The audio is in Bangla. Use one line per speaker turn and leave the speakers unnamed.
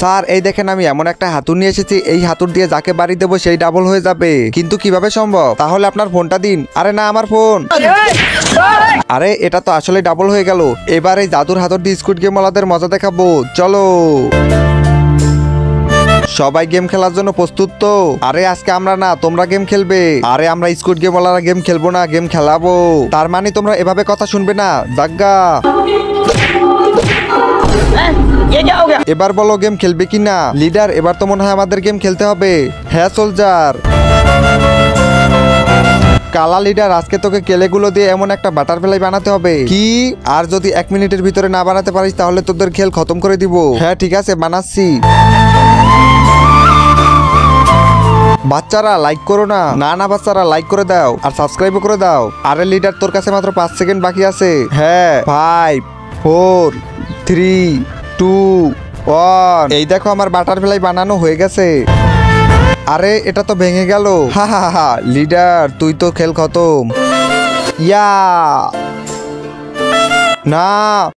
স্যার এই দেখেন আমি এমন একটা হাতুড় নিয়ে এসেছি, এই হাতুড় দিয়ে যাকে বাড়ি দেবো সেই ডাবল হয়ে যাবে। কিন্তু কিভাবে সম্ভব? তাহলে আপনার ফোনটা দিন। আরে না, আমার ফোন। আরে এটা তো আসলে ডাবল হয়ে গেল। এবার এই জাদুর হাতুড় দিয়ে স্কুইড গেম ওয়ালাদের মজা দেখাবো, চলো। সবাই গেম খেলার জন্য প্রস্তুত তো? আরে আজকে আমরা না, তোমরা গেম খেলবে। আরে আমরা স্কুইড গেম ওয়ালারা গেম খেলবো না, গেম খেলাবো। তার মানে তোমরা এভাবে কথা শুনবে না, জাগ্গা। এবার বলো গেম খেলবে কি না? লিডার এবার তো মনে হয় আমাদের গেম খেলতে হবে। হ্যাঁ সোলজার। কালা লিডার, আজকে তোকে কেলেগুলো দিয়ে এমন একটা বাটারফ্লাই বানাতে হবে। কি? আর যদি 1 মিনিটের ভিতরে না বানাতে পারিস তাহলে তোদের খেল খতম করে দিব। হ্যাঁ ঠিক আছে, বানাচ্ছি। বাচ্চারা লাইক করো না। না না বাচ্চারা লাইক করে দাও আর সাবস্ক্রাইবও করে দাও। আরে লিডার তোর কাছে মাত্র 5 সেকেন্ড বাকি আছে। হ্যাঁ 5 4 3 2 1। এই দেখো আমার বাটারফ্লাই বানানো হয়ে গেছে। আরে এটা তো ভেঙে গেল। হা হা হা, লিডার তুই তো খেল খতম। ইয়া না।